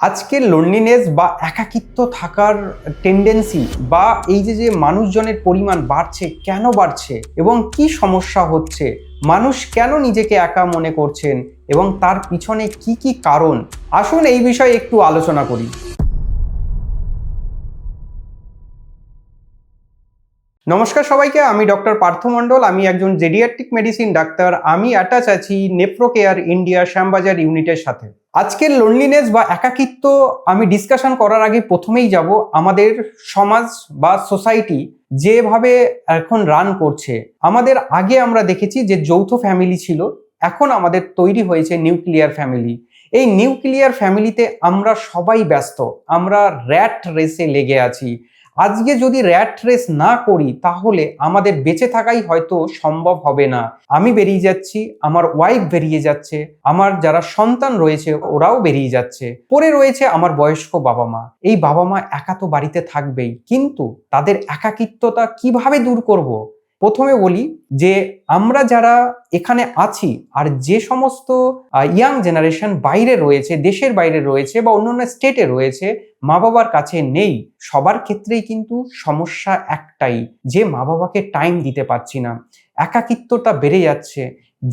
আজকে লোনলিনেস বা একাকিত্ব থাকার টেন্ডেন্সি বা এই যে মানুষজনের পরিমাণ বাড়ছে, কেন বাড়ছে এবং কি সমস্যা হচ্ছে, মানুষ কেন নিজেকে একা মনে করছেন এবং তার পিছনে কি কি কারণ, আসুন এই বিষয়ে একটু আলোচনা করি। নমস্কার সবাইকে, আমি ডক্টর পার্থ মণ্ডল। আমি একজন জেডিয়াট্রিক মেডিসিন ডাক্তার। আমি অ্যাটাচ আছি নেফ্রো কেয়ার ইন্ডিয়া শ্যামবাজার ইউনিটের সাথে। আজকের লোনলিনেস বা একাকিত্ব আমি ডিসকাশন করার আগে প্রথমেই যাব আমাদের সমাজ বা সোসাইটি যেভাবে এখন রান করছে। আমাদের আগে আমরা দেখেছি যে যৌথ ফ্যামিলি ছিল, এখন আমাদের তৈরি হয়েছে নিউক্লিয়ার ফ্যামিলি। এই নিউক্লিয়ার ফ্যামিলিতে আমরা সবাই ব্যস্ত, আমরা র্যাট রেসে লেগে আছি। আজকে যদি র্যাট রেস না করি তাহলে আমাদের বেঁচে থাকাই হয়তো সম্ভব হবে না। আমি বেরিয়ে যাচ্ছি, আমার ওয়াইফ বেরিয়ে যাচ্ছে, আমার যারা সন্তান রয়েছে ওরাও বেরিয়ে যাচ্ছে, পড়ে রয়েছে আমার বয়স্ক বাবা মা। এই বাবা মা একা তো বাড়িতে থাকবেই, কিন্তু তাদের একাকিত্বতা কিভাবে দূর করব? প্রথমে বলি যে আমরা যারা এখানে আছি আর যে সমস্ত ইয়াং জেনারেশন বাইরে রয়েছে, দেশের বাইরে রয়েছে বা অন্যান্য স্টেটে রয়েছে, মা বাবার কাছে নেই, সবার ক্ষেত্রেই কিন্তু সমস্যা একটাই, যে মা বাবাকে টাইম দিতে পারছি না, একাকিত্বটা বেড়ে যাচ্ছে।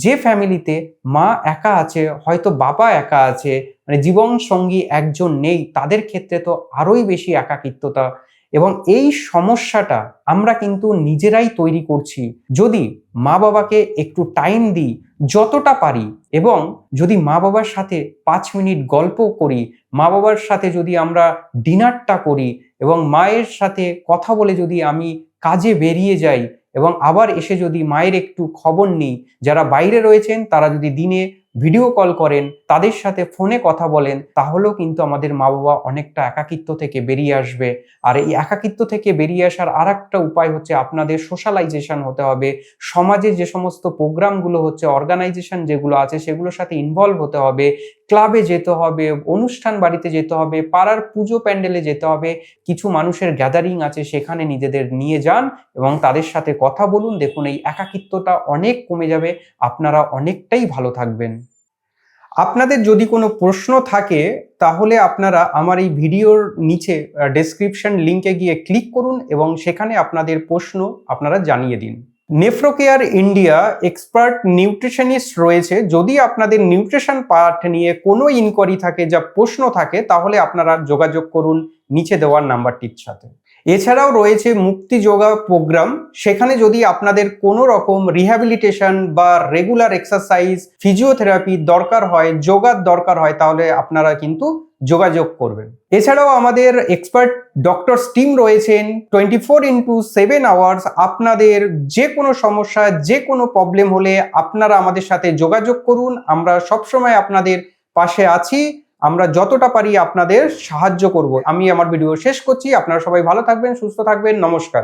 যে ফ্যামিলিতে মা একা আছে, হয়তো বাবা একা আছে, মানে জীবন সঙ্গী একজন নেই, তাদের ক্ষেত্রে তো আরোই বেশি একাকিত্বতা। এবং এই সমস্যাটা আমরা কিন্তু নিজেরাই তৈরি করছি। যদি মা বাবাকে একটু টাইম দিই যতটা পারি, এবং যদি মা বাবার সাথে 5 মিনিট গল্প করি, মা বাবার সাথে যদি আমরা ডিনারটা করি, এবং মায়ের সাথে কথা বলে যদি আমি কাজে বেরিয়ে যাই এবং আবার এসে যদি মায়ের একটু খবর নিই, যারা বাইরে রয়েছেন তারা যদি দিনে ভিডিও কল করেন, তাদের সাথে ফোনে কথা বলেন, তাহলেও কিন্তু আমাদের মা বাবা অনেকটা একাকিত্ব থেকে বেরিয়ে আসবে। আর এই একাকিত্ব থেকে বেরিয়ে আসার আর একটা উপায় হচ্ছে আপনাদের সোশ্যালাইজেশন হতে হবে। সমাজে যে সমস্ত প্রোগ্রামগুলো হচ্ছে, অর্গানাইজেশন যেগুলো আছে সেগুলোর সাথে ইনভলভ হতে হবে, ক্লাবে যেতে হবে, অনুষ্ঠান বাড়িতে যেতে হবে, পাড়ার পুজো প্যান্ডেলে যেতে হবে। কিছু মানুষের গ্যাদারিং আছে, সেখানে নিজেদের নিয়ে যান এবং তাদের সাথে কথা বলুন। দেখুন, এই একাকিত্বটা অনেক কমে যাবে, আপনারা অনেকটাই ভালো থাকবেন। আপনাদের যদি কোনো প্রশ্ন থাকে তাহলে আপনারা আমার এই ভিডিওর নিচে ডেসক্রিপশন লিঙ্কে গিয়ে ক্লিক করুন এবং সেখানে আপনাদের প্রশ্ন আপনারা জানিয়ে দিন। Nephro care India expert nutritionist রয়েছে। যদি আপনাদের নিউট্রিশন পার্ট নিয়ে কোনো ইনকোয়ারি থাকে, যা প্রশ্ন থাকে, তাহলে আপনারা যোগাযোগ করুন নিচে দেওয়ার নাম্বারটির সাথে। এছাড়াও রয়েছে মুক্তি যোগা প্রোগ্রাম। সেখানে যদি আপনাদের কোনো রকম রিহ্যাবিলিটেশন বা রেগুলার এক্সারসাইজ, ফিজিওথেরাপি দরকার হয়, যোগার দরকার হয়, তাহলে আপনারা কিন্তু যোগাযোগ করবেন। এছাড়াও আমাদের এক্সপার্ট ডক্টরস টিম রয়েছেন 24x7 আওয়ার্স। আপনাদের যে কোনো সমস্যা, যে কোনো প্রবলেম হলে আপনারা আমাদের সাথে যোগাযোগ করুন। আমরা সবসময় আপনাদের পাশে আছি, আমরা যতটা পারি আপনাদের সাহায্য করব। আমি আমার ভিডিও শেষ করছি। আপনারা সবাই ভালো থাকবেন, সুস্থ থাকবেন। নমস্কার।